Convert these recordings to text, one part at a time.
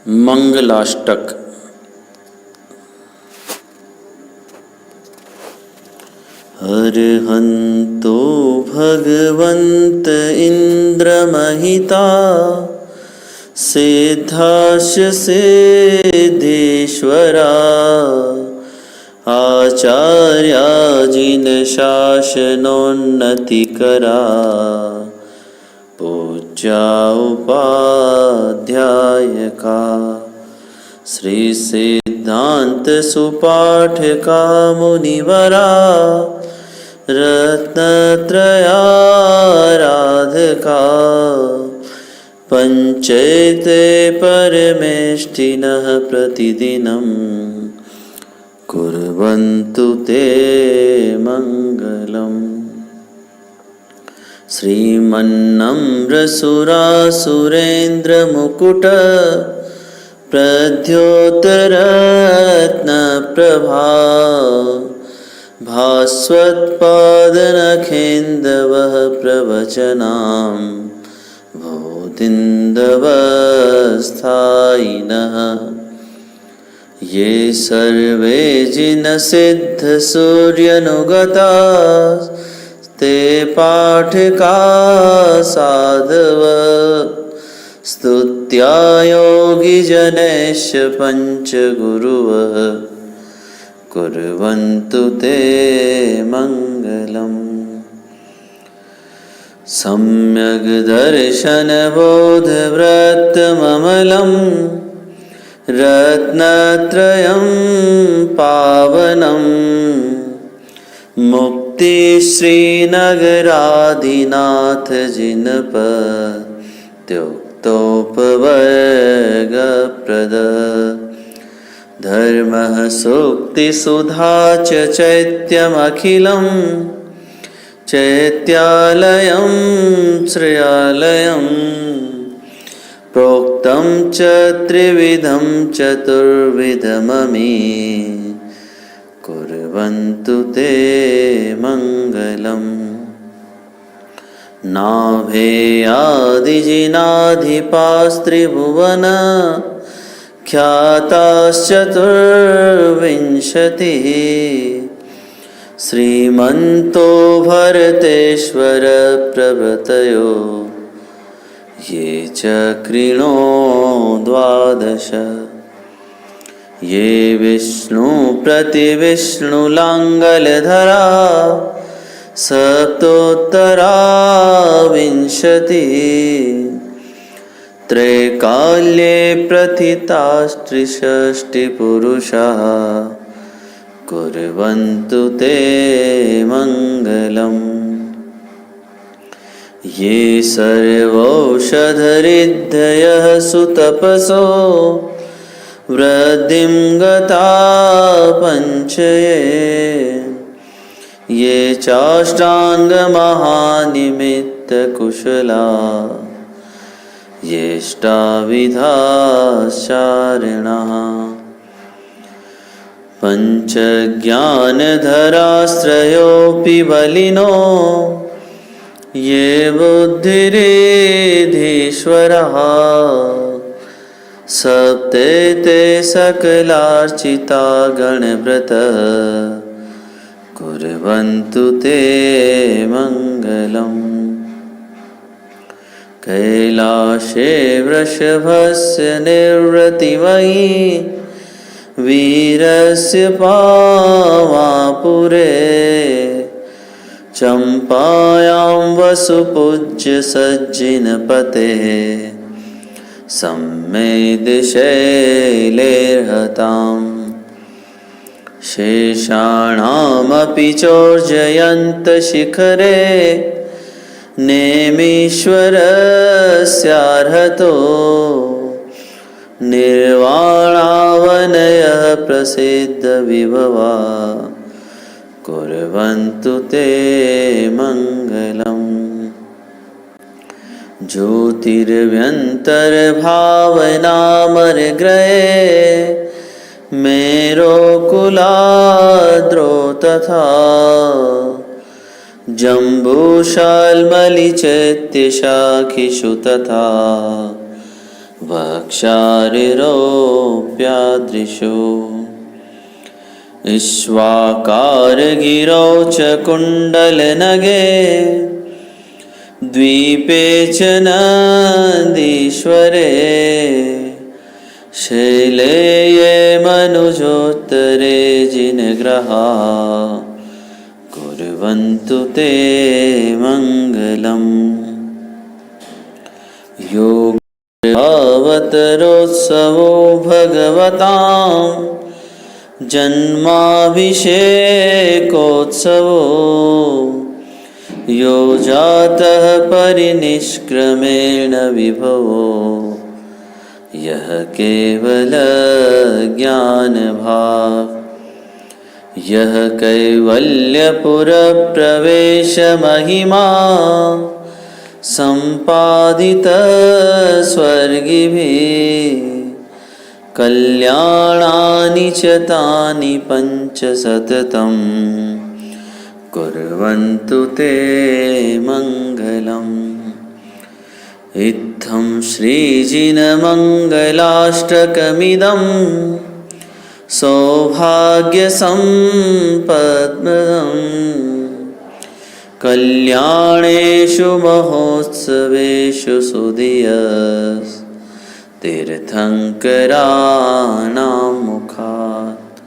मंगलाष्टक। अर्हन्तो भगवन्त इन्द्रमहिता सिद्धाश्च सिद्धेश्वरा आचार्या जिनशासनोन्नतिकरा पूज्या उपाध्यायका श्री सिद्धांत सुपाठका मुनिवरा रत्नत्रयाराधका पंचैते परमेष्ठिनः प्रतिदिनं कुर्वन्तु ते मंगलम्। श्रीमन्नम्रसुरासुरेन्द्रमुकुट प्रद्योतरत्नप्रभा भास्वत्पादनखेन्दवः प्रवचनां भूतिन्दवस्थायिनः ये सर्वे जिनसिद्धसूर्यनुगता ते पाठका साधव स्तुत्या योगिजनैश्च पञ्चगुरुवः कुर्वन्तु ते मङ्गलम्। सम्यग् दर्शनबोधव्रतममलं रत्नत्रयं पावनम् मुक्ति श्रीनगराधिनाथ जिनपत्युक्तोपवर्गप्रद धर्मः सूक्तिसुधा च चैत्यमखिलं चैत्यालयं श्रेयालयं प्रोक्तं च त्रिविधं चतुर्विधममी कुर्वन्तु ते मङ्गलम्। नाभेयादिजिनाधिपास्त्रिभुवन ख्याताश्चतुर्विंशतिः श्रीमन्तो भरतेश्वर प्रभृतयो ये चक्रिणो द्वादश ये विष्णु प्रतिविष्णुलाङ्गलधरा सप्तोत्तरा विंशतिः त्रैकाल्ये प्रथितास्त्रिषष्टिपुरुषाः कुर्वन्तु ते मङ्गलम्। ये सर्वौषधरिद्धयः सुतपसो वृद्धिं गता पञ्चये ये चाष्टाङ्गमहानिमित्तकुशला येष्टाविधाश्चारिणः पञ्चज्ञानधरास्त्रयोऽपि बलिनो ये बुद्धिरिधीश्वरः सप्तैते सकलार्चिता गणव्रतः कुर्वन्तु ते मङ्गलम्। कैलाशे वृषभस्य निर्वृतिमयि वीरस्य पावापुरे चम्पायां वसुपूज्य सज्जिनपतेः सम्मेदशैलेर्हताम् शेषाणामपि चोर्जयन्तशिखरे नेमीश्वरस्यार्हतो निर्वाणावनयः प्रसिद्धविभवा कुर्वन्तु ते मङ्गलम्। ज्योतिर्व्यन्तर्भावनामर्ग्रये मेरोकुलाद्रौ तथा जम्बूशाल्मलिचैत्यशाखिषु तथा वक्षारिरोऽप्यादृशो इक्ष्वाकारगिरौ च कुण्डलनगे द्वीपे च नन्दीश्वरे शैले ये मनुजोत्तरे जिनग्रहा कुर्वन्तु ते मङ्गलम्। योगावतरोत्सवो भगवतां जन्माभिषेकोत्सवो यो जातः परिनिष्क्रमेण विभवो यः केवलज्ञानभाक् यः कैवल्यपुरप्रवेशमहिमा सम्पादितः स्वर्गिभिः कल्याणानि च तानि पञ्च सततं कुर्वन्तु ते मङ्गलम्। इत्थं श्रीजिनमङ्गलाष्टकमिदं सौभाग्यसम्पद्मदम् कल्याणेषु महोत्सवेषु सुधियस् तीर्थङ्कराणां मुखात्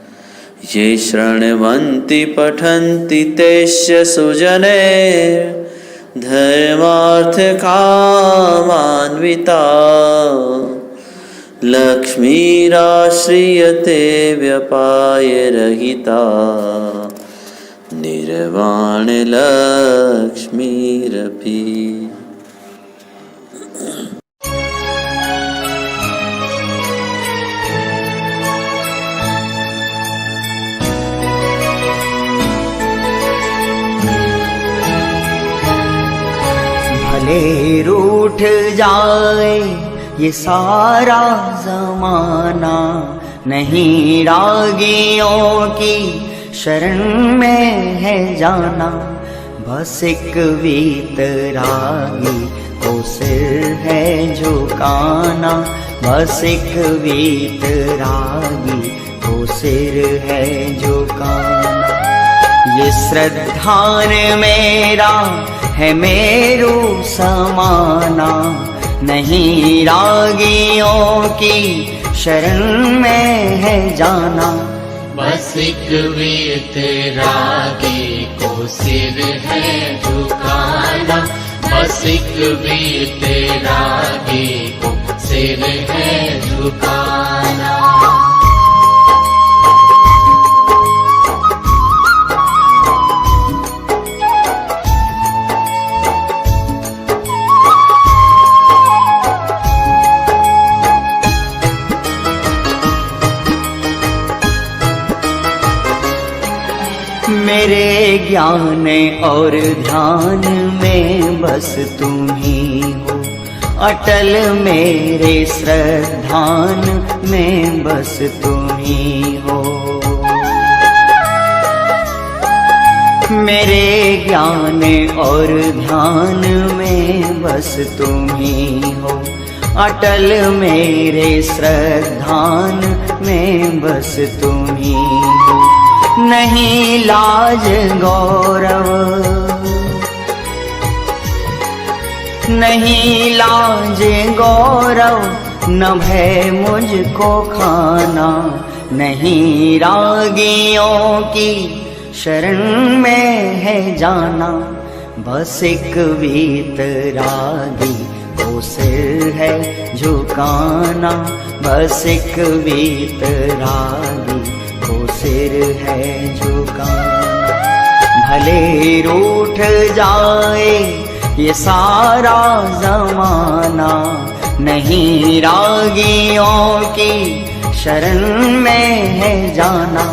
ये शृण्वन्ति पठन्ति तेष्य सुजने धर्मार्थकामान्विता लक्ष्मीराश्रियते व्यपायरहिता निर्वाणलक्ष्मीरपि। भले रूठ जाए ये सारा जमाना, नहीं रागियों की शरण में है जाना। बस एक वीतरागी को सिर है झुकाना, बस एक वीतरागी को सिर है झुकाना। ये श्रद्धान मेरा है मेरू समाना, नहीं रागियों की शरण में है जाना। बस एक वीतरागी को सिर है झुकाना, बस एक वीतरागी को सिर है झुकाना। मेरे ज्ञान और ध्यान में बस तुम ही हो, अटल मेरे श्रद्धान में बस तुम ही हो। मेरे ज्ञान और ध्यान में बस तुम ही हो, अटल मेरे श्रद्धान में बस तुम ही हो। नहीं लाज गौरव, नहीं लाज गौरव, न भय मुझको खाना। नहीं रागियों की शरण में है जाना, बस एक वीतरागी को सिर है झुकाना। बस एक वीतरागी को सिर है झुकाना। भले रूठ जाए ये सारा जमाना, नहीं रागियों की शरण में है जाना।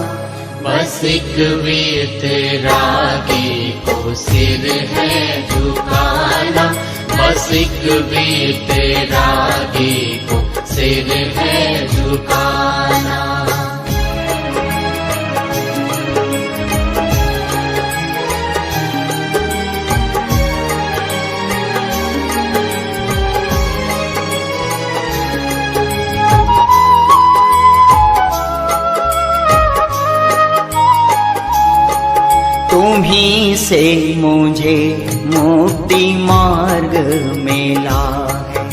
बस एक वीतरागी को सिर है झुकाना, बस एक वीतरागी को सिर है झुकाना। तुम्हीं से मुझे मुक्ति मार्ग मिला है,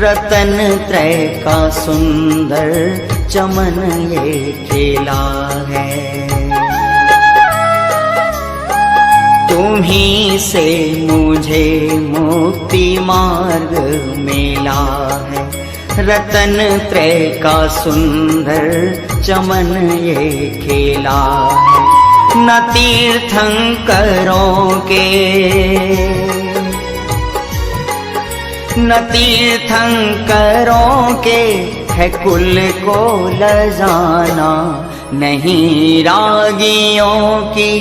रतन त्रय का सुंदर चमन ये खेला है। तुम्हीं से मुझे मुक्ति मार्ग मिला है, रतन त्रय का सुंदर चमन ये खेला है। न तीर्थंकरों के न तीर्थंकरों के है कुल को लजाना, नहीं रागियों की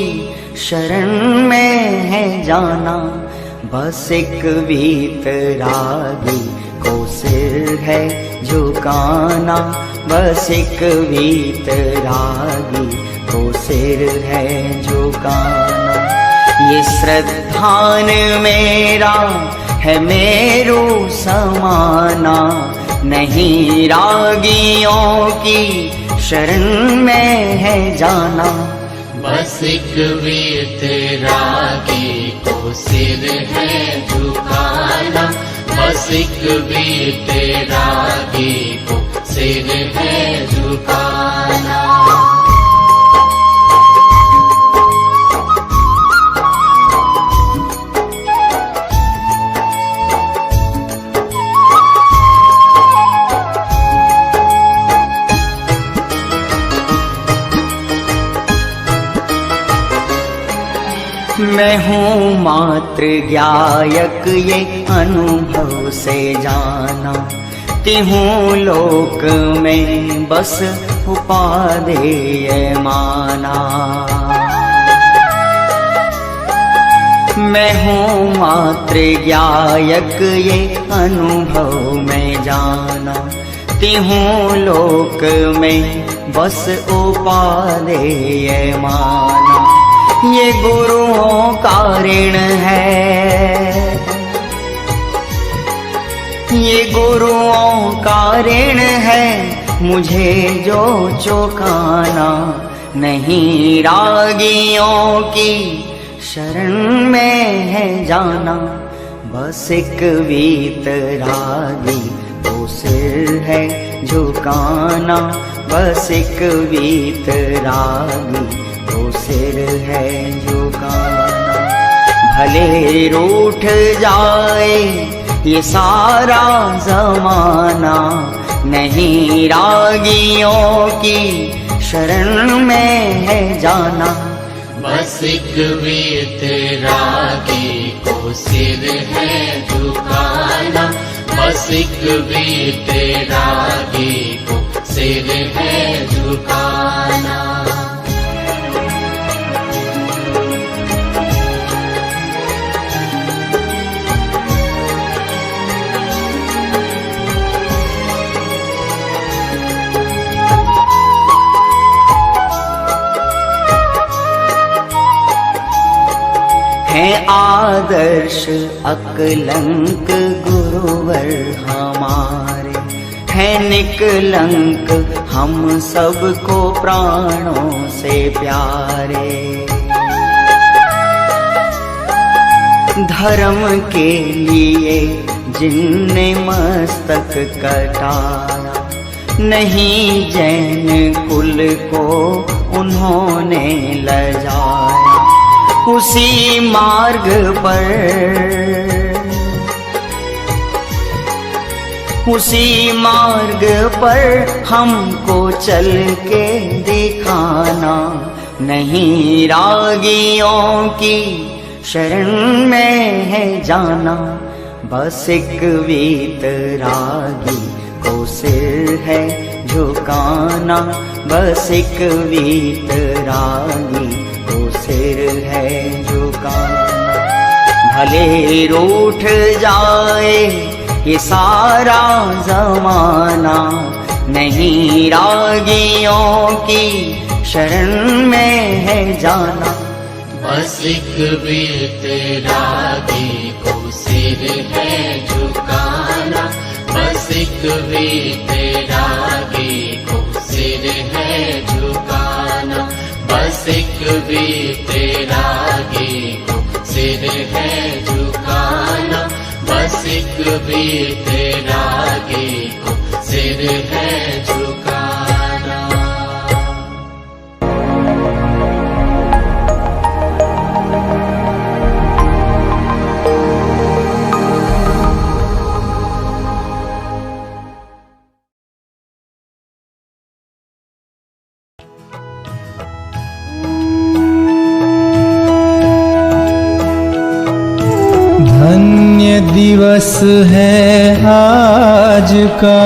शरण में है जाना। बस एक वीतरागी को सिर है झुकाना, बस एक वीतरागी को सिर है झुकाना। ये श्रद्धान मेरा है मेरू समाना, नहीं रागियों की शरण में है जाना। बस एक वीतरागी को सिर है झुकाना, बस एक वीतरागी को सिर है झुकाना। मैं हूँ मात्र ज्ञायक ये अनुभव से जाना, तिहूँ लोक में बस उपादेय माना। मैं हूँ मात्र ज्ञायक ये अनुभव में जाना, तिहूँ लोक में बस उपादेय माना। ये गुरुओं का ऋण है, ये गुरुओं का ऋण है, मुझे जो चुकाना। नहीं रागियों की शरण में है जाना, बस एक वीतरागी को सिर है झुकाना, बस एक वीतरागी को सिर है झुकाना। भले रूठ जाए ये सारा जमाना, नहीं रागियों की शरण में है जाना। बस एक वीतरागी को सिर है झुकाना, बस एक वीतरागी को सिर है झुकाना। है आदर्श अकलंक गुरुवर हमारे, है निकलंक हम सबको प्राणों से प्यारे। धर्म के लिए जिनने मस्तक कटाया, नहीं जैन कुल को उन्होंने लजाया। उसी मार्ग पर, उसी मार्ग पर हमको चल के दिखाना। नहीं रागियों की शरण में है जाना, बस एक वीतरागी को सिर है झुकाना, बस एक वीतरागी को सिर है झुकाना। भले रूठ जाए ये सारा जमाना, नहीं रागियों की शरण में है जाना। बस एक वीतरागी को सिर है झुकाना, बस एक वीतरागी को सिर है झुकाना, बस बस एक भी तेरा गे को सिर है झुकाना, बस एक भी तेरा गे को सिर है झुकाना। धन्य दिवस है आज का,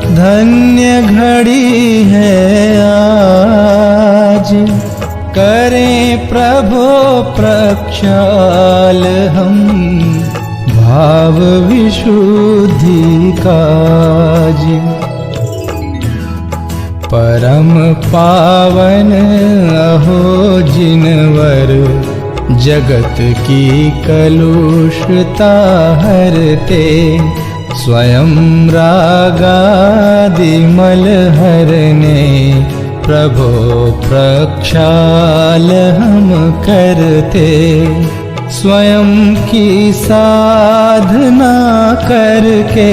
धन्य घड़ी है आज, करें प्रभु प्रक्षाल हम भाव विशुद्धि काज। परम पावन अहो जिनवर जगत की कलुषता हरते, स्वयं रागादि मल हरने प्रभो प्रक्षाल हम करते। स्वयं की साधना करके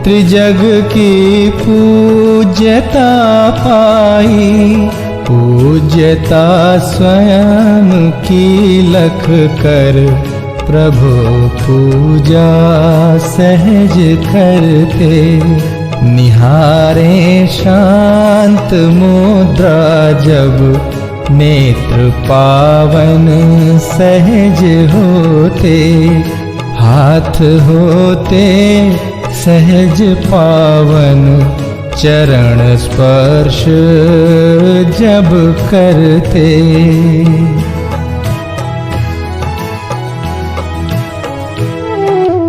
त्रिजग की पूज्यता पाई, पूज्यता स्वयं की लख कर प्रभु पूजा सहज करते। निहारे शांत मुद्रा जब नेत्र पावन सहज होते, हाथ होते सहज पावन चरण स्पर्श जब करते।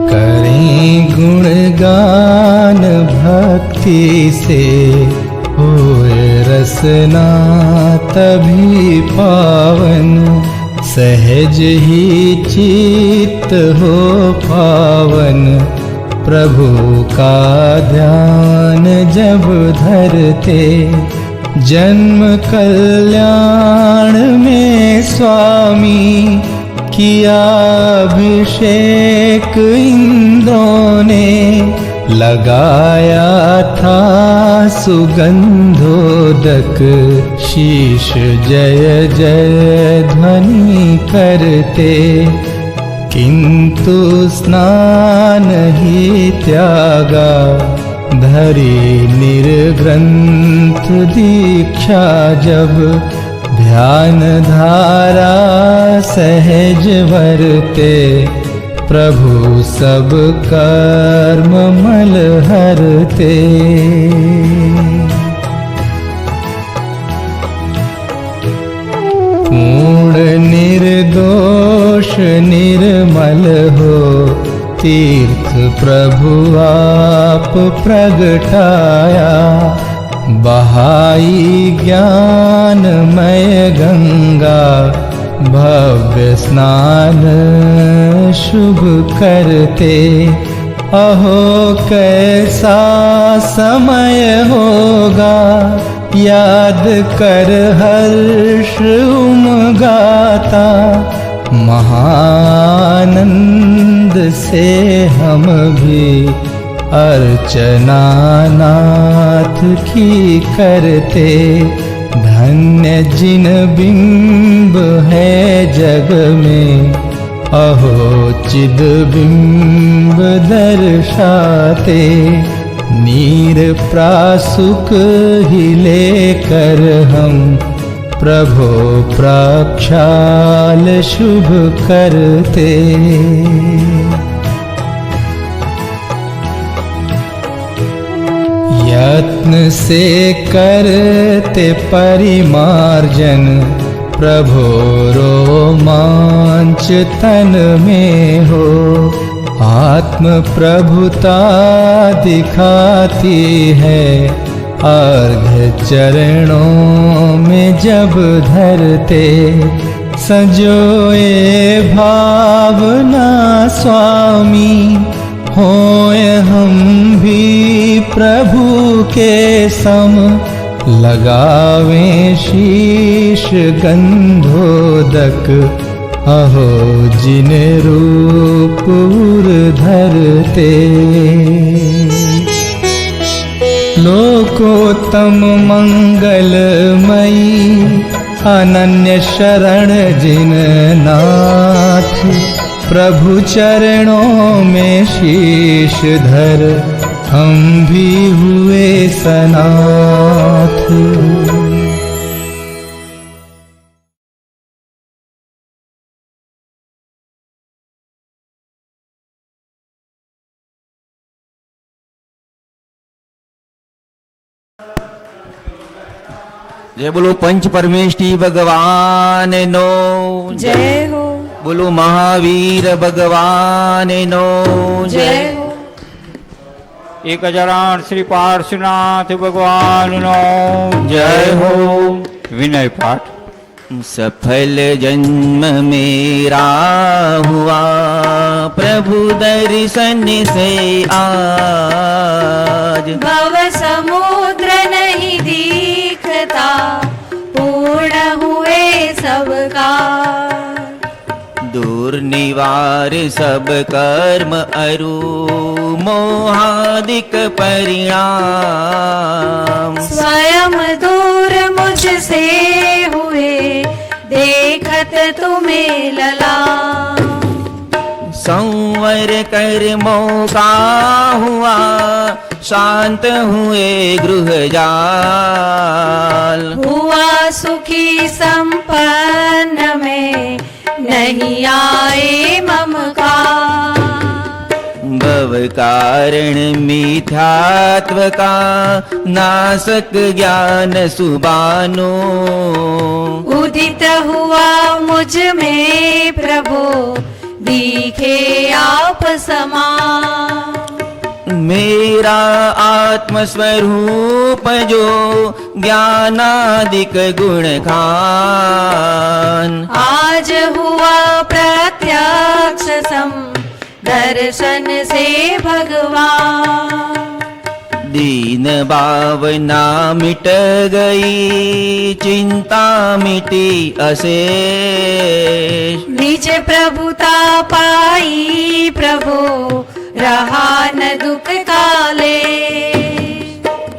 करें गुणगान भक्ति से होए रसना तभी पावन, सहज ही चित्त हो पावन प्रभु का ध्यान जब धरते। जन्म कल्याण में स्वामी किया अभिषेक इंद्रों ने, लगाया था सुगंधोदक शीश जय जय ध्वनि करते। किंतु स्नान ही त्यागा धरी निर्ग्रंथ दीक्षा जब, ध्यान धारा सहज वरते प्रभु सब कर्म मल हरते। पूर्ण निर्दोष निर्मल हो तीर्थ प्रभु आप प्रगटाया, बहाई ज्ञानमय गंगा भव्य स्नान शुभ करते। अहो कैसा समय होगा याद कर हर्ष उमगाता, महानंद से हम भी अर्चना नाथ की करते। धन्य जिन बिंब है जग में, अहो चिद बिंब दर्शाते। नीर प्रासुक ही लेकर हम प्रभो प्रक्षाल शुभ करते। यत्न से करते परिमार्जन प्रभो रोमांच तन में हो। आत्म प्रभुता दिखाती है अर्घ्य चरणों में जब धरते। सजोए भावना स्वामी होए हम भी प्रभु के सम, लगावें शीश गंधोदक, अहो जिन रूप उर धरते। लोकोत्तम मंगलमयी अनन्य शरण जिन नाथ, प्रभु चरणों में शीश धर हम भी हुए सनाथ। जय बोलो पंच परमेष्ठी भगवान नो जय हो। बोलो महावीर भगवान नो जय हो। 1008 श्री पार्श्वनाथ भगवान नो जय हो। विनय पाठ। सफल जन्म मेरा हुआ प्रभु दर्शन से आज, भव समुद्र नहीं दिखता पूर्ण हुए सबका, दूर निवार सब कर्म अरु मोहादिक परिणाम, स्वयं दूर मुझसे हुए देखत तुम्हें लला, संवर कर मौका हुआ शांत हुए गृह जाल, हुआ सुखी संपन्न में नहीं आए ममकार, भव कारण मिथ्यात्व का नासक ज्ञान सुबानो, उदित हुआ मुझ में प्रभु दिखे आप समान, मेरा आत्मस्वरूप जो ज्ञानादिक गुण खान, आज हुआ प्रत्यक्ष सम दर्शन से भगवान, दीन भावना मिट गई चिंता मिटी अशेष, निज प्रभुता पाई प्रभु रहा न दुख काले,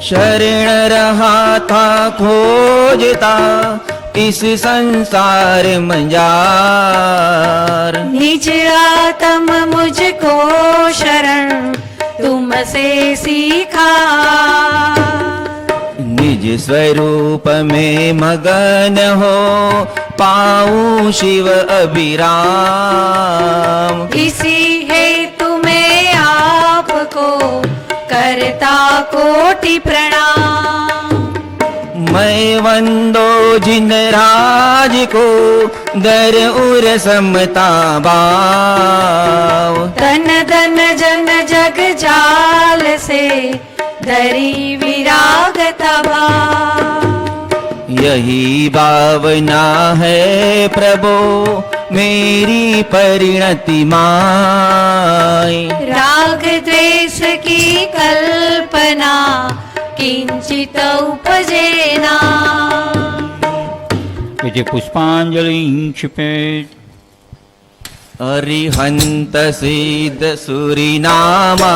शरण रहा था खोजता इस संसार मंजार, निज आत्म मुझको शरण तुमसे सीखा, निज स्वरूप में मगन हो पाऊं शिव अभिराम, इसी हेतु मैं आपको करता कोटि प्रणाम, मैं वंदो जिन राज को दर उर समता भाव, तन धन जन जग जाल से धरी विराग तबा, यही भावना है प्रभु मेरी परिणति माय, राग द्वेष की कल्पना किंचित उपजेना, इति पुष्पांजलि क्षिपेत्। अरिहंत सिद्ध सुरिनामा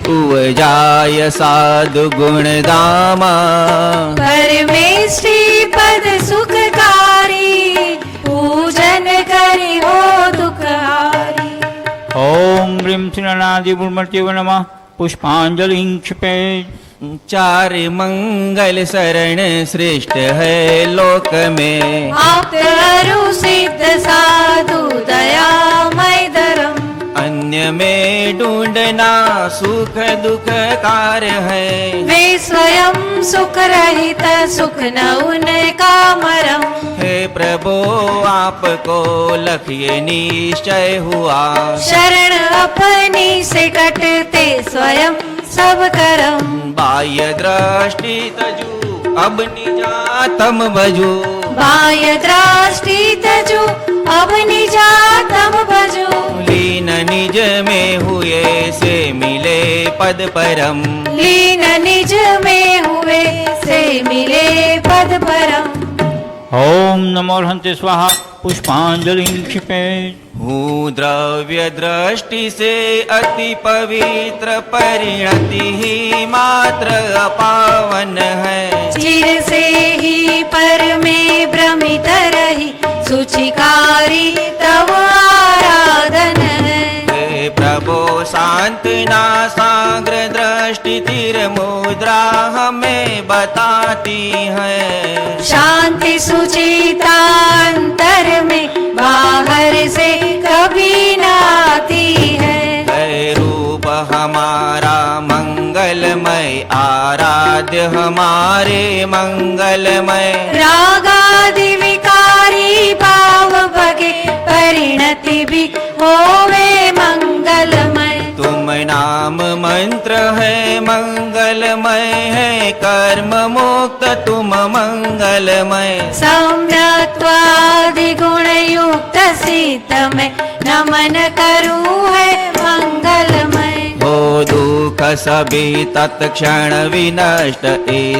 उवजाय साधु गुणदामा, परमेष्ठी पद सुखकारी पूजन करी हो दुखहारी, ओम ह्रीं श्रीनादिमूर्तये नमः। पुष्पांजलि क्षिपेत्। चार मंगल शरण श्रेष्ठ है लोक में, आप अरु सिद्ध साधु दयामय धर्म, अन्य में ढूंढना सुख दुख कार्य है, वे स्वयं सुख रहित सुख न उनका मरम, हे प्रभु आपको लखिए निश्चय हुआ, शरण अपनी से कटते स्वयं सब करम, बाह्य दृष्टि तजू अब निजातम भजू, बाह्य दृष्टि तजू अब निजातम भजू, लीन निज में हुए से मिले पद परम, लीन निज में हुए से मिले पद परम। ॐ नमो हन्ते स्वाहा पुष्पांजलि क्षिपेत्। हूँ द्रव्य दृष्टि से अति पवित्र, परिणति ही मात्र अपावन है। चिर से ही पर में भ्रमित रही, सुचिकारी तव आराधन है। हे प्रभो सांत्वना साग्र दृष्टि तिर मुद्रा हमें बताती है। शांति सुचिता अंतर में, बाहर से कभी न आती है। है रूप हमारा मंगलमय, आराध्य हमारे मंगलमय। रागादि विकारी भाव भगे, परिणति भी होवे मंगलमय। तुम नाम मंत्र है मंगलमय है, कर्म मुक्त तुम मंगलमय। सम्यक्त्वादि गुण युक्त सिद्ध में, नमन करूं है मंगलमय। हो दुख सभी तत्क्षण विनष्ट,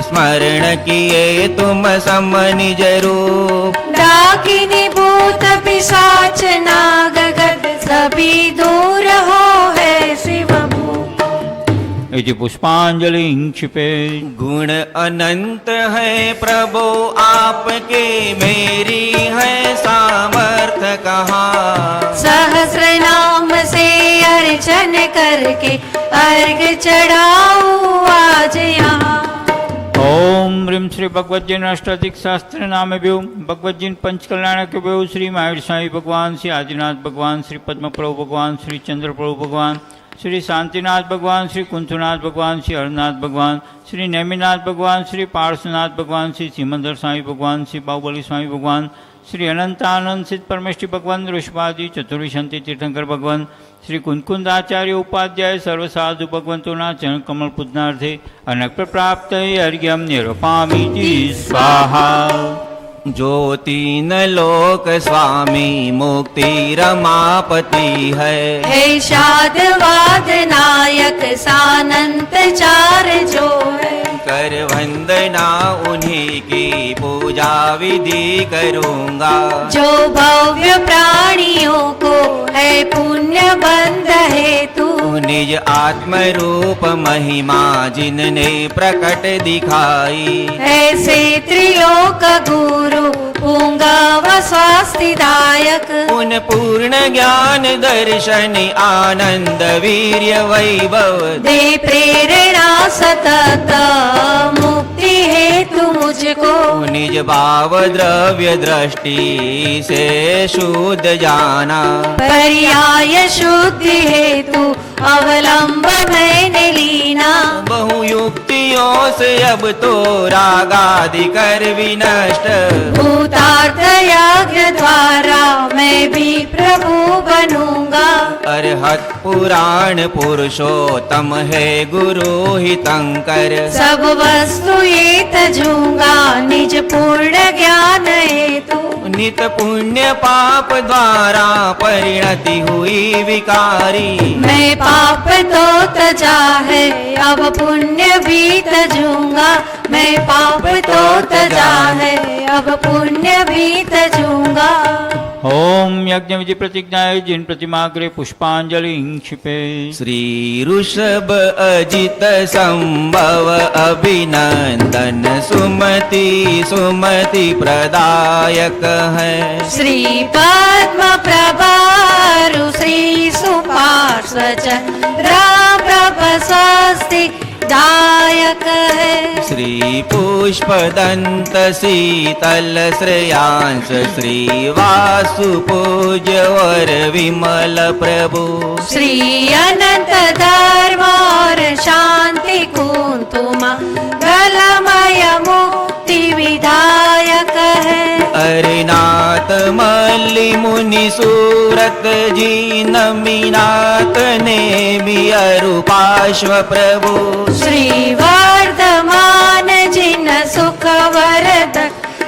स्मरण किए तुम सम निज रूप। डाकिनी भूत पिशाच नाग गद, सभी दूर हो है शिव भूप। इति पुष्पांजलि क्षिपेत्। गुण अनंत है प्रभु आपके, मेरी है सामर्थ्य कहाँ। सहस्र नाम से अर्चन करके, अर्घ चढ़ाऊं आज यहाँ। ओम ह्रीं श्री भगवद्जीन अष्टाधिक शास्त्र नामेभ्यो भगवद्जीन पंचकल्याणकेभ्यो श्री महावीर स्वामी भगवान, श्री आदिनाथ भगवान, श्री पद्म प्रभु भगवान, श्री चंद्र प्रभु भगवान, श्री शांतिनाथ भगवान, श्री कुंथुनाथ भगवान, श्री हरनाथ भगवान, श्री नेमिनाथ भगवान, श्री पार्श्वनाथ भगवान, श्री सिमंदर स्वामी भगवान, श्री बाहुबली स्वामी भगवान, श्री अनंतानंद सिद्ध परमेष्टि भगवान, ऋषभादि चतुर्विशंति तीर्थंकर भगवान, श्री कुंदकुंदाचार्य उपाध्याय सर्व साधु भगवंतोना चरण कमल पूजनार्थे अनक प्राप्त अर्घ्यम निरूपामीति स्वाहा। जो तीन लोक स्वामी मुक्ति रमापति है। हे शादवाद नायक सानंत चार जो है। कर वंदना उन्हीं की पूजा विधि करूँगा। जो भव्य प्राणियों को है पुण्य बंध हेतु। निज आत्म रूप महिमा जिनने प्रकट दिखाई। ऐसे त्रिलोक गुरु पुंगव स्वास्तिदायक। उन पूर्ण ज्ञान दर्शन आनंद वीर्य वैभव दे प्रेरणा सतत मुक्ति हेतु मुझको। निज भाव द्रव्य दृष्टि से शुद्ध जाना। पर्याय शुद्धि हेतु अवलंब मैंने लीना। बहु युक्तियों से अब तो रागादि कर विनष्ट। भूतार्थ यज्ञ द्वारा मैं भी प्रभु बनूंगा। अरहत पुराण पुरुषोत्तम है गुरु हितंकर। सब वस्तु ये तजूंगा निज पूर्ण ज्ञान हेतु। नित पुण्य पाप द्वारा परिणति हुई विकारी। मैं पाप तो तजा है अब पुण्य भी तजूंगा। मैं पाप तो तजा है अब पुण्य भी तजूंगा। ओम यज्ञ विधि प्रतिज्ञाय जिन प्रतिमाग्रे पुष्पांजलि क्षिपेत्। श्री ऋषभ अजित संभव अभिनंदन सुमति सुमति प्रदायक है। श्री पद्म प्रभारु श्री सुपार्श्वचंद्र प्रभ स्वस्ति दायक है। श्री पुष्पदंत शीतल श्रेयांश श्री वासु पूज्य वर विमल प्रभु। श्री अनंत धर्म और शांति कुंतुमा गलमय मुक्ति विधायक है। अरिनाथ मल्लि मुनि सूरत जी नमीनाथ ने भी अरुपाश्व प्रभु। श्री वर्धमान जिन सुख वरद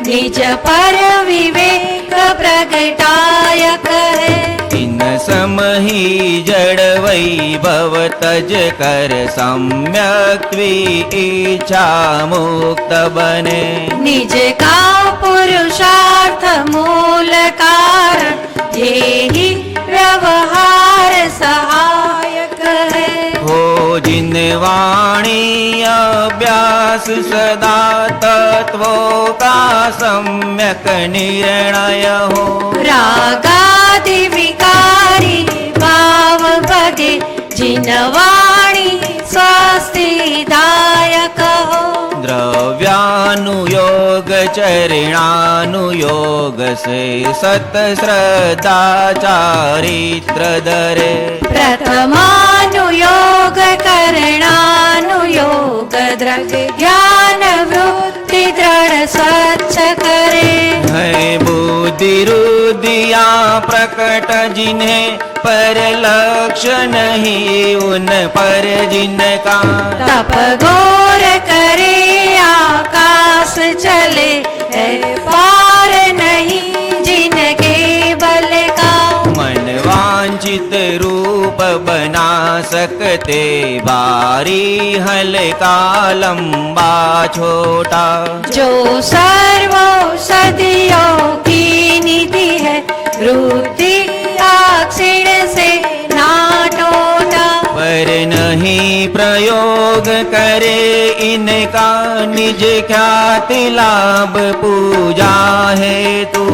निज पर विवेक प्रगटायक है। इन सम समहि जड़ वैभव तज कर सम्यक इच्छा मुक्त बने। निज का पुरुषार्थ मूल कारण यही व्यवहार सहायक है। हो जिन वाणी अभ्यास सदा तत्वों का सम्यक निर्णय हो। रागादि विकारी भाव भगे जिन वाणी स्वास्तिदायक हो। द्रव्यानुयोग चरणानुयोग से सत श्रद्धा चारित्र धरे। प्रथमानुयोग करणानुयोग द्रव्य ज्ञान वृत्ति दृढ़ स्वच्छ करे। है बुद्धि रुदिया प्रकट जिन्हें पर लक्ष्य नहीं उन पर जिनका। तप घोर करे आकाश चले है पार नहीं जिनके बल का। मन वांछित रूप बना सकते भारी हल्का लंबा छोटा। जो सर्वौषधियों की निधि है वृद्धि अक्षीण से ना टोटा। पर नहीं प्रयोग करे इनका निज ख्याति लाभ पूजा है तू।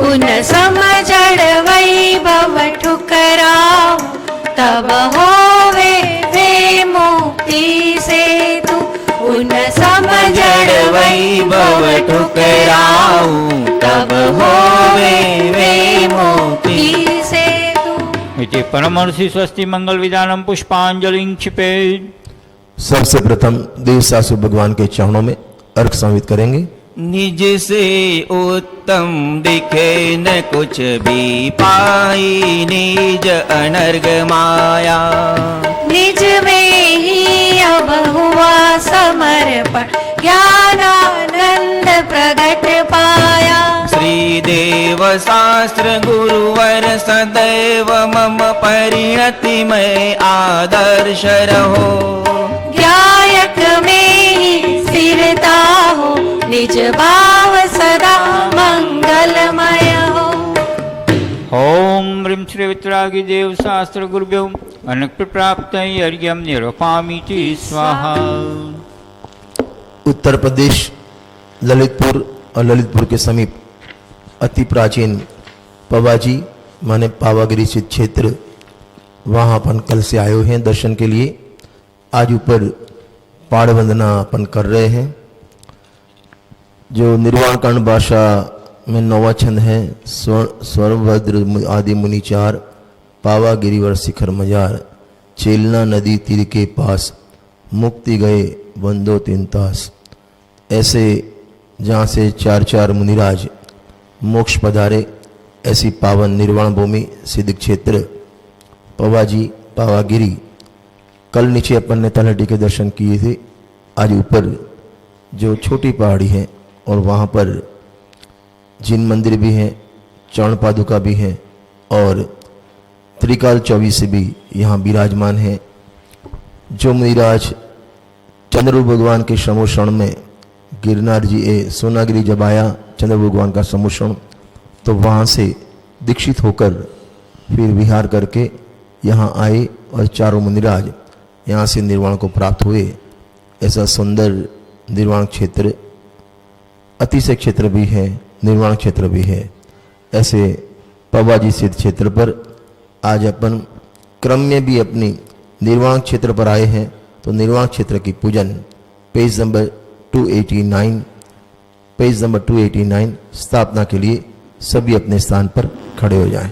उन समझड़ वैभव ठुकराओ तब होवे वे मुक्ति से तू। उन समझड़ वैभव ठुकराओ तब होवे वे मुक्ति से तू। इति परमर्षि स्वस्ति मंगल विधानम पुष्पांजलि क्षिपेत्। सबसे प्रथम देवसासु भगवान के चरणों में अर्घ समर्पित करेंगे। निज से उत्तम दिखे न कुछ भी पाई निज अनर्ग माया। निज में ही अब हुआ समर्पण ज्ञानानंद प्रगट पाया। श्री देव शास्त्र गुरुवर सदैव मम परिणति में आदर्श रहो। गायक में ही स्थिरता हो निज भाव सदा मंगलमय हो। ओम ह्रीं श्री वितरागी देव शास्त्र गुरुभ्यो अनक्त प्राप्त अर्घ्यम निरपामीति स्वाहा। उत्तर प्रदेश ललितपुर और ललितपुर के समीप अति प्राचीन पवाजी माने पावागिरी स्थित क्षेत्र, वहाँ अपन कल से आए हुए हैं दर्शन के लिए। आज ऊपर पाड़ वंदना अपन कर रहे हैं। जो निर्वाण कांड भाषा में 9वां छंद है। स्वर्णभद्र आदि मुनि चार, पावा गिरिवर शिखर मजार, चेलना नदी तीर के पास, मुक्ति गए बंदो 3 तास। ऐसे जहाँ से 4 मुनिराज मोक्ष पधारे, ऐसी पावन निर्वाण भूमि सिद्ध क्षेत्र पवाजी पावागिरी। कल नीचे अपन ने तलहटी के दर्शन किए थे। आज ऊपर जो छोटी पहाड़ी है और वहाँ पर जिन मंदिर भी हैं, चरण पादुका भी हैं और त्रिकाल 24 भी यहाँ विराजमान हैं। जो मुनिराज चंद्ररूप भगवान के समोषण में गिरनार जी सोनागिरी जब आया चंद्ररूप भगवान का समोषण, तो वहाँ से दीक्षित होकर फिर विहार करके यहाँ आए और चारों मुनिराज यहाँ से निर्वाण को प्राप्त हुए। ऐसा सुंदर निर्वाण क्षेत्र, अतिशय क्षेत्र भी है, निर्वाण क्षेत्र भी है। ऐसे पवाजी सिद्ध क्षेत्र पर आज अपन क्रम में भी अपनी निर्वाण क्षेत्र पर आए हैं। तो निर्वाण क्षेत्र की पूजन पेज नंबर 289 स्थापना के लिए सभी अपने स्थान पर खड़े हो जाएं।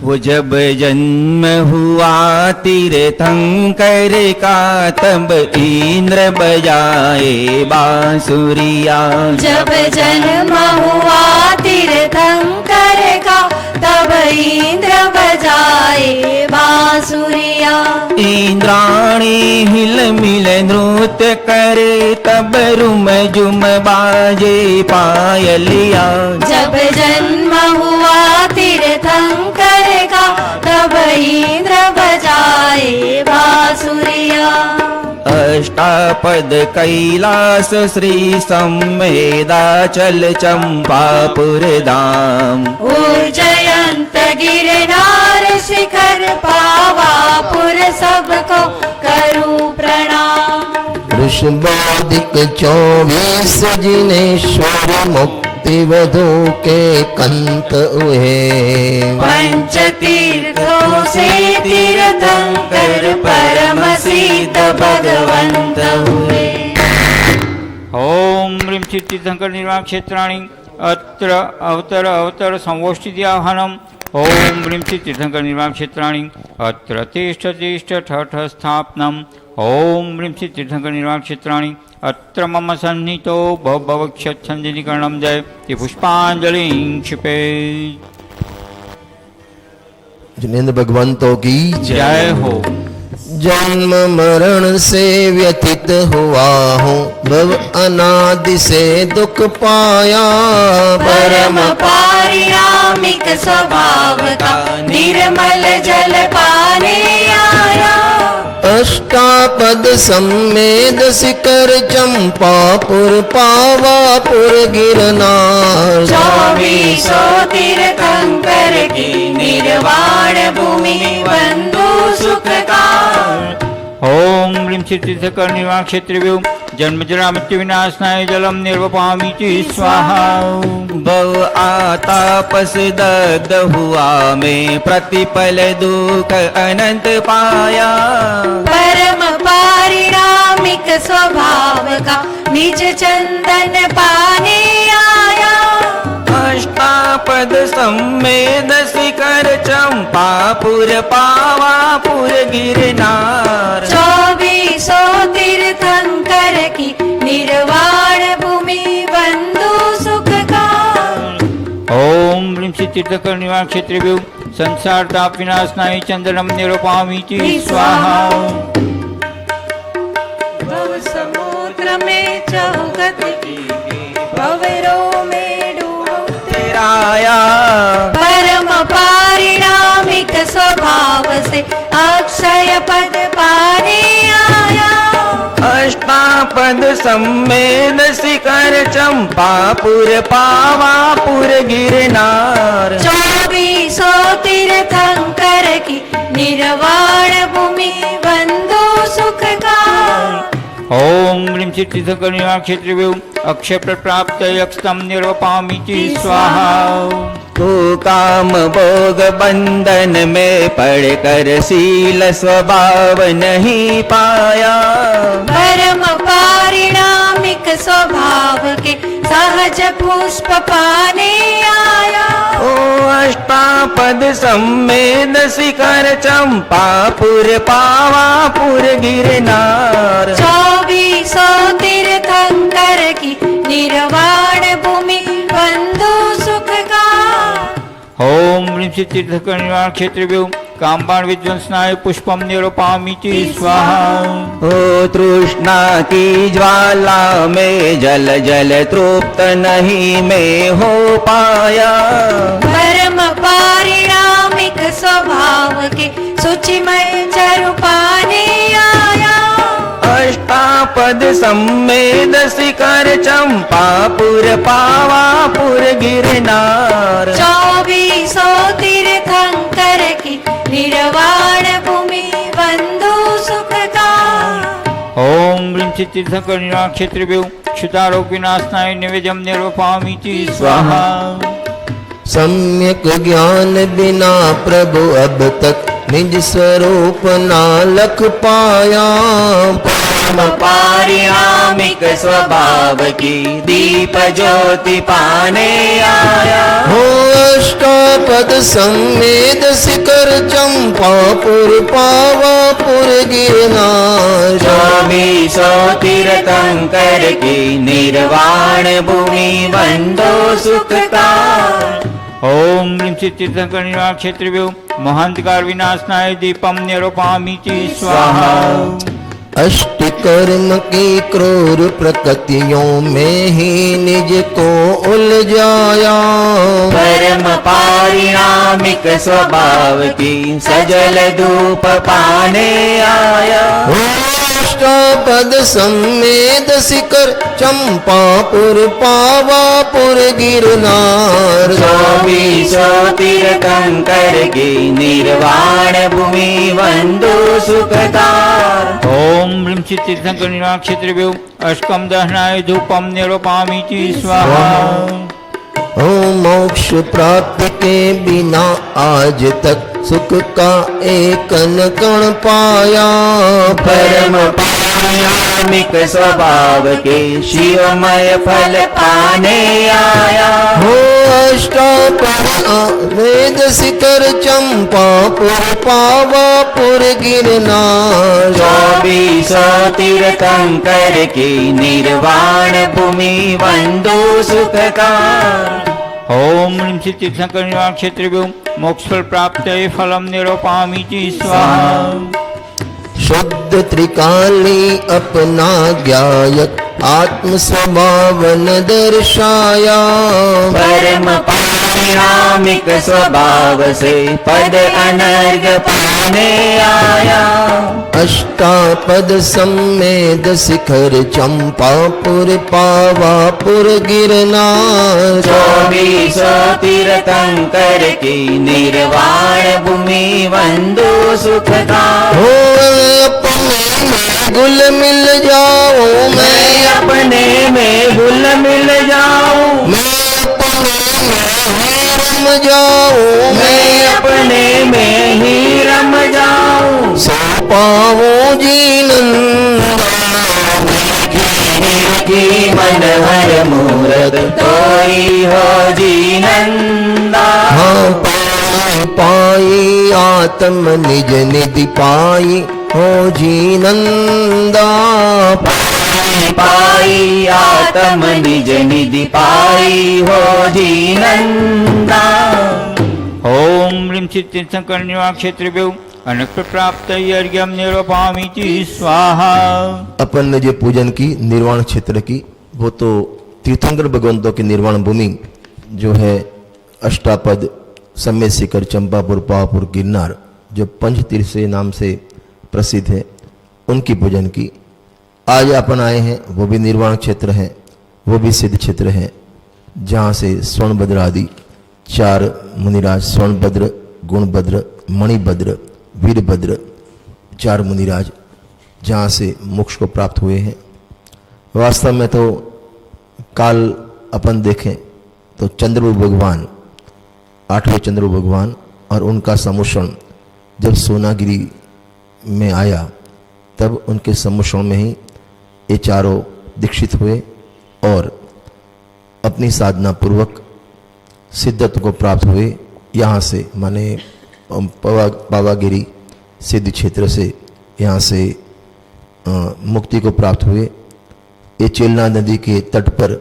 वो जब जन्म हुआ तीर्थंकर का तब इंद्र बजाए बांसुरिया। जब जन्म हुआ तीर्थंकर का तब इंद्र बजाए बांसुरिया। इंद्राणी हिल मिल नृत्य करे तब रुम जुम बाजे पायलिया। जब जन्म हुआ तीर्थंकर पद कैलास श्री संवेदाचल चंपापुर धाम। उज्जयंत गिरनार शिखर पावापुर सबको करूं प्रणाम। ऋषभोदिक 24 जिनेश्वर मुक्ति वधु के कंत हुए। पंच तीर्थों से तीर्थंकर परम सिद्ध भगवंत हुए। ओम ह्रीं श्री तीर्थंकर निर्वाण क्षेत्राणि अत्र अवतर संवोष्ठिति आह्वानम्। ओम ह्रीं श्री तीर्थंकर निर्वाण क्षेत्राणि अत्र तिष्ठ ठठ स्थापनम्। ओम ह्रीं श्री तीर्थंकर निर्वाण क्षेत्राणि अत्र मम सन्निहितो भवक्षच्छन्दिनीकरणं जय ते पुष्पांजलिं क्षिपेत्। जिनेन्द्र भगवंतों की जय हो। जन्म मरण से व्यथित हुआ हूँ, भव अनादि से दुख पाया। परम पारिणामिक स्वभाव का निर्मल जल पाने आया। अष्टापद सम्मेद शिखर चंपापुर पावापुर गिरनार। 24 तीर्थंकर की निर्वाण भूमि बंधु सुखकार। ओम ह्रीं श्री तीर्थंकर निर्वाण क्षेत्रेभ्यो जन्म जरा मृत्यु विनाशनाय जलम निर्वपामीति स्वाहा। बहु आतापस दग्ध हुआ मैं, प्रतिपल दुख अनंत पाया। परम पारिणामिक स्वभाव का निज चंदन पाने आया। अष्टापद सम्मेद शिखर चंपापुर पावापुर गिरनार। 24 तीर्थंकर की निर्वाण भूमि बंधु सुखकार। ओम ह्रीं श्री तीर्थंकर निर्वाण क्षेत्रेभ्यो संसार ताप विनाशनाय चंदनम निरूपयामीति स्वाहा। भव समुद्र में चौगति भंवरों में डूबते आया। परम पारिणामिक स्वभाव से अक्षय पद पाने आया। अष्टापद सम्मेद शिखर चंपापुर पावापुर गिरनार। 24 तीर्थंकर की निर्वाण भूमि बंधु सुखकार। ओम ह्रीं श्री तीर्थंकर निर्वाण क्षेत्रेभ्यो अक्षय प्राप्त यक्षतम निरूपयामीति स्वाहा। तू काम भोग बंधन में पड़कर शील स्वभाव नहीं पाया। परम पारिणामिक स्वभाव के सहज पुष्प पाने आया। ओ अष्टापद सम्मेद शिखर चंपापुर पावापुर गिरनार। 24 तीर्थंकर की निर्वाण भूमि बंधु सुखकार। ओम ह्रीं श्री तीर्थंकर निर्वाण क्षेत्रेभ्यो कामबाण विध्वंसनाय पुष्पम निरूपयामीति स्वाहा। ओ तृष्णा की ज्वाला में जल जल तृप्त नहीं मैं हो पाया। परम पारिणामिक स्वभाव के सुचिमय चरु पाने आया। अष्टापद सम्मेद शिखर चंपापुर पावापुर गिरनार। 24 तीर्थंकर की निर्वाण भूमि बंधु सुखकार। ओम ह्रीं श्री तीर्थंकर निर्वाण क्षेत्रेभ्यो क्षुतारोग विनाशनाय निवेद्यम निरूपयामीति स्वाहा। सम्यक ज्ञान बिना प्रभु अब तक निज स्वरूप ना लख पाया। परम पारिणामिक स्वभाव की दीप ज्योति पाने आया। हो अष्टापद सम्मेद शिखर चंपापुर पावापुर गिरनार। 24 तीर्थंकर की निर्वाण भूमि बंधु सुखकार। ओम ह्रीं श्री तीर्थंकर निर्वाण क्षेत्रेभ्यो महांधकार विनाशनाय दीपम निरूपयामीति स्वाहा। अष्ट कर्म की क्रूर प्रकृतियों में ही निज को उलझाया। परम पारिणामिक स्वभाव की सजल धूप पाने आया। अष्टापद सम्मेद शिखर चंपापुर पावापुर गिरनार 24 तीर्थंकर की निर्वाण भूमि वंदो सुखदार। ओम ह्रीं श्री तीर्थंकर निर्वाण क्षेत्रेभ्यो अष्टकं दहनाय धूपं निरूपयामि स्वाहा। ओम मोक्ष प्राप्त के बिना आज तक सुख का एक कण पाया परम पायामिक स्वभाव के शिवमय फल पाने आया। हो अष्टापद वेद शिखर चंपापुर पावापुर गिरनार 24 तीर्थंकर की निर्वाण भूमि वंदो सुखकार। ओम ह्रीं श्री तीर्थंकर निर्वाण क्षेत्रेभ्यो मोक्षफल प्राप्तये फलं निरूपयामि स्वाहा। शुद्ध त्रिकाली अपना ज्ञायक आत्म स्वभावन दर्शाया परम पायामिक स्वभाव से पद अनर्घ पाने आया। अष्टापद सम्मेद शिखर चंपापुर पावापुर गिरनार 24 तीर्थंकर की निर्वाण भूमि वंदो सुखदार। हो अपने में गुल मिल जाओ मैं अपने में गुल मिल जाऊं। मैं अपने में रम जाऊं मैं अपने में ही रम जाऊं। सो पाऊं जीनंदा की मन हर मूरत तोई हो जीनंदा। हाँ पाई आत्म निज निधि पाई हो जीनंदा पाई आत्म निज निधि पाई हो जीनंदा। ओम ह्रीं श्री तीर्थंकर निर्वाण क्षेत्रेभ्यो अनक्त प्राप्तये अर्घ्यं निरूपयामि स्वाहा। अपन ने जो पूजन की निर्वाण क्षेत्र की वो तो तीर्थंकर भगवंतों की निर्वाण भूमि जो है अष्टापद सम्मेद शिखर चंपापुर पावापुर गिरनार जो पंच तीर्थ से नाम से प्रसिद्ध है उनकी पूजन की। आज अपन आए हैं वो भी निर्वाण क्षेत्र है, वो भी सिद्ध क्षेत्र है जहाँ से स्वर्णभद्र आदि 4 मुनिराज स्वर्णभद्र, गुणभद्र, मणिभद्र, वीरभद्र 4 मुनिराज जहाँ से मोक्ष को प्राप्त हुए हैं। वास्तव में तो काल अपन देखें तो चंद्रप्रभु भगवान 8वें चंद्रप्रभु भगवान और उनका सम्मुषण जब सोनागिरी में आया तब उनके सम्मुषण में ही ये चारों दीक्षित हुए और अपनी साधना पूर्वक सिद्धत्व को प्राप्त हुए। यहाँ से माने पावागिरी सिद्ध क्षेत्र से यहाँ से मुक्ति को प्राप्त हुए। ये चेलना नदी के तट पर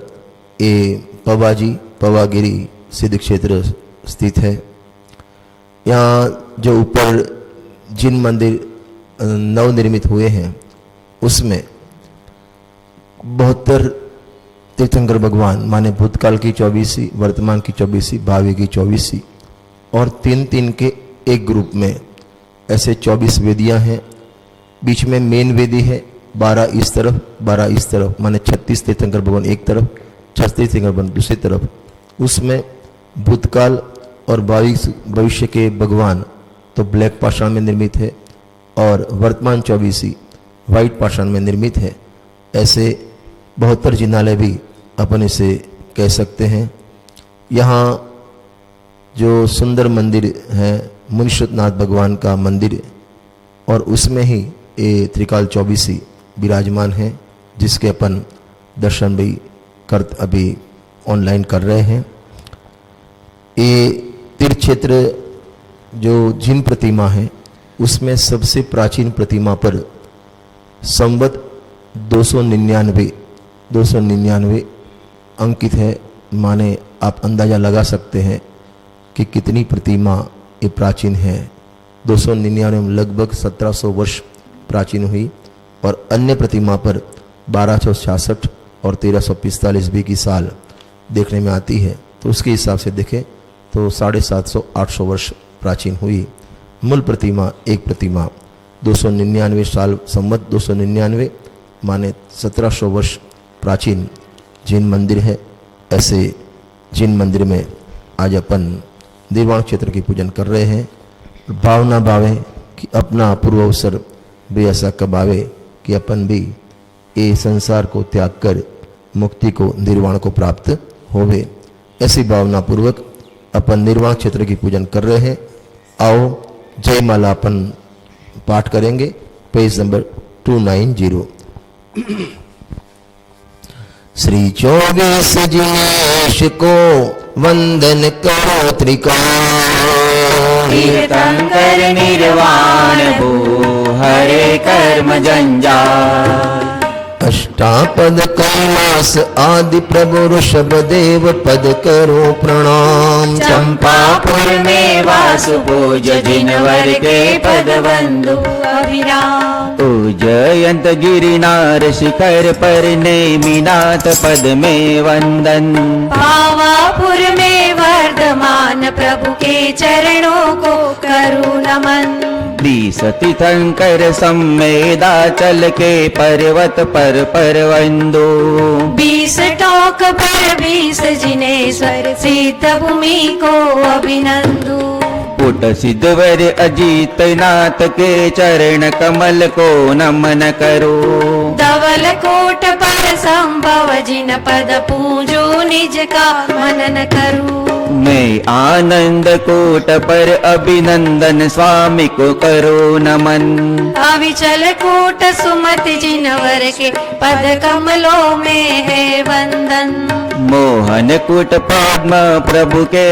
ये पवागिरी सिद्ध क्षेत्र स्थित है। यहाँ जो ऊपर जिन मंदिर नवनिर्मित हुए हैं उसमें 72 तीर्थंकर भगवान माने भूतकाल की 24, वर्तमान की 24, भावी की 24 और 3-3 के एक ग्रुप में ऐसे 24 वेदियां हैं। बीच में मेन वेदी है 12 इस तरफ 12 इस तरफ माने 36 तीर्थंकर भगवान एक तरफ 36 तीर्थंकर भगवान दूसरी तरफ। उसमें भूतकाल और भविष्य के भगवान तो ब्लैक पाषाण में निर्मित है और वर्तमान 24 वाइट पाषाण में निर्मित है। ऐसे 72 जिनालय भी अपन इसे कह सकते हैं। यहाँ जो सुंदर मंदिर है मुनीश्वरनाथ भगवान का मंदिर और उसमें ही ये त्रिकाल 24 विराजमान है जिसके अपन दर्शन भी अभी ऑनलाइन कर रहे हैं। ये तीर्थ क्षेत्र जो जिन प्रतिमा है उसमें सबसे प्राचीन प्रतिमा पर संवत 299 अंकित है। माने आप अंदाज़ा लगा सकते हैं कि कितनी प्रतिमा ये प्राचीन है। 299 में लगभग 1700 वर्ष प्राचीन हुई और अन्य प्रतिमा पर 1266 और 1345 भी की साल देखने में आती है। तो उसके हिसाब से देखें तो 750-800 वर्ष प्राचीन हुई। मूल प्रतिमा एक प्रतिमा 299 साल संवत 299 माने 1700 वर्ष प्राचीन जैन मंदिर है। ऐसे जैन मंदिर में आज अपन निर्वाण क्षेत्र की पूजन कर रहे हैं। भावना भावे कि अपना पूर्व अवसर भी ऐसा कब आवे कि अपन भी ये संसार को त्याग कर मुक्ति को निर्वाण को प्राप्त होवे। ऐसी भावना पूर्वक अपन निर्वाण क्षेत्र की पूजन कर रहे हैं। आओ जय माला अपन पाठ करेंगे। Page number 290। श्री 24 जिनेश को वंदन करो त्रिकाल। तीर्थंकर निर्वाण भू हरे कर्म जंजाल। अष्टापद कैलास आदि प्रभु ऋषभ देव पद करो प्रणाम। चंपापुर में वासु पूज जिनवर के पद बंधु अभिराम। जयंत गिरिनार शिखर पर नेमिनाथ पद में वंदन। पावापुर में वर्धमान प्रभु के चरणों को करूं नमन। तीर्थंकर सम्मेदा चल के पर्वत पर वंदो। 20 टोक पर 20 जिनेश्वर सिद्ध भूमि को अभिनंदू। पुट सिद्धवर अजीत नाथ के चरण कमल को नमन करो। धवल कोट पर संभव जिन पद पूजो निज का मनन करूं। मैं आनंद कोट पर अभिनंदन स्वामी को करो नमन। अविचल कोट सुमति जिनवर के पद कमलों में है वंदन। मोहन कुट पद्म प्रभु के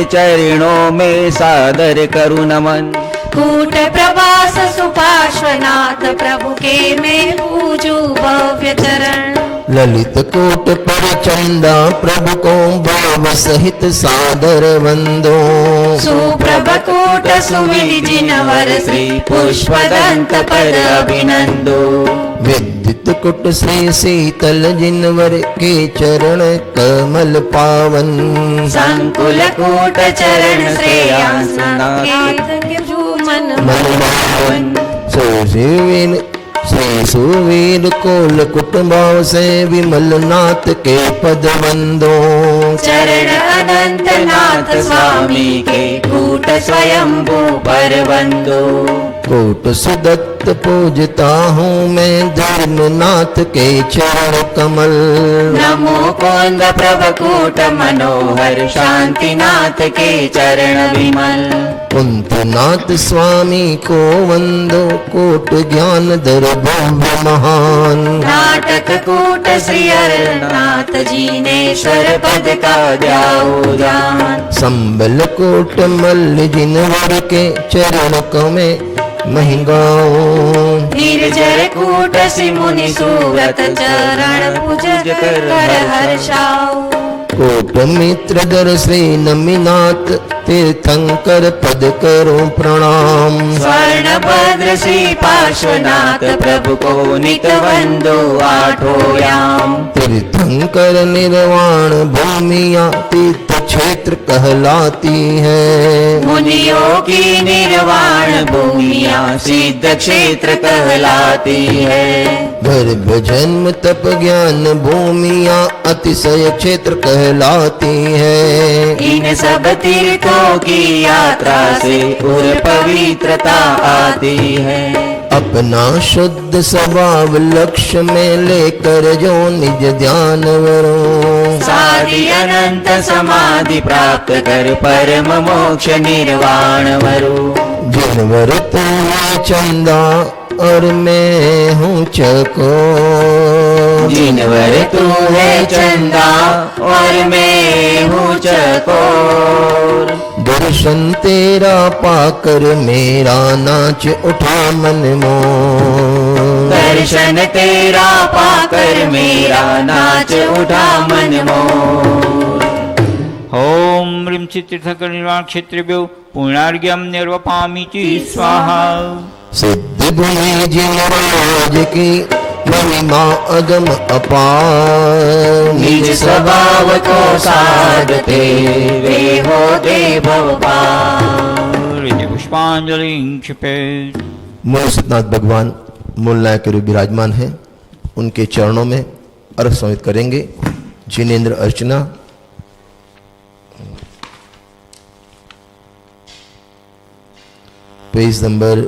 चरणों में सादर करू नमन। कूट प्रभास सुपार्श्वनाथ प्रभु के मैं पूजू भव्य चरण। ललित कोट पर चंदा प्रभु को भाव सहित सादर वंदो। सुप्रभ कोट सुमिल जिनवर श्री पुष्पदंत पद अभिनंदो। विद्युत कुट श्री शीतल जिनवर के चरण कमल पावन। संकुल कोट चरण श्रेयांसनाथ मन मनमोहन। श्री सुवीर कोल कुटुंबाव से विमल नाथ के पद वंदो। चरण अनंत नाथ स्वामी के कूट स्वयंभू पर वंदो। कोट सुदत्त पूजता हूँ मैं धर्मनाथ के चरण कमल। नमो कोंद प्रभ कूट मनोहर शांतिनाथ के चरण विमल। कुंतनाथ स्वामी को वंदो कोट ज्ञान दर भव्य महान। नाटक कूट श्री अरनाथ जिनेश्वर पद का द्याओ ध्यान। संबल कोट मल्ल जिनवर के चरण कमे महिगाओ। निर्जर कूट श्री मुनि सुव्रत चरण पूज कर हर्षाओ। कोट मित्र दर श्री नमिनाथ तीर्थंकर पद करो प्रणाम। स्वर्ण भद्र श्री पार्श्वनाथ प्रभु को नित वंदो आठोयाम। तीर्थंकर निर्वाण भूमिया तीर्थ क्षेत्र कहलाती है। मुनियों की निर्वाण भूमिया सिद्ध क्षेत्र कहलाती है। गर्भ जन्म तप ज्ञान भूमिया अतिशय क्षेत्र कहलाती है। इन सब तीर्थों की यात्रा से और पवित्रता आती है। अपना शुद्ध स्वभाव लक्ष्य में लेकर जो निज ध्यान वरो। साधि अनंत समाधि प्राप्त कर परम मोक्ष निर्वाण वरो। जिनवर तू है चंदा और मैं हूँ चकोर। जिनवर तू है चंदा और मैं हूँ चकोर। दर्शन तेरा पाकर मेरा नाच उठा मन मोर। दर्शन तेरा पाकर मेरा नाच उठा मन मोर। ओम ह्रीं तीर्थंकर निर्वाण क्षेत्रेभ्यो पुण्यार्घ्यं निर्वपामीति स्वाहा। सिद्ध भूमि जिन राज की महिमा अगम अपार। निज स्वभाव को साधते वे होते भवपार। पुष्पांजलिं क्षिपेत्। मुनिसिद्धनाथ भगवान मूलनायक के रूप विराजमान हैं, उनके चरणों में अर्घ समर्पित करेंगे। जिनेन्द्र अर्चना। पेज नंबर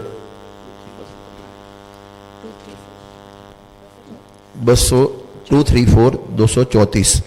234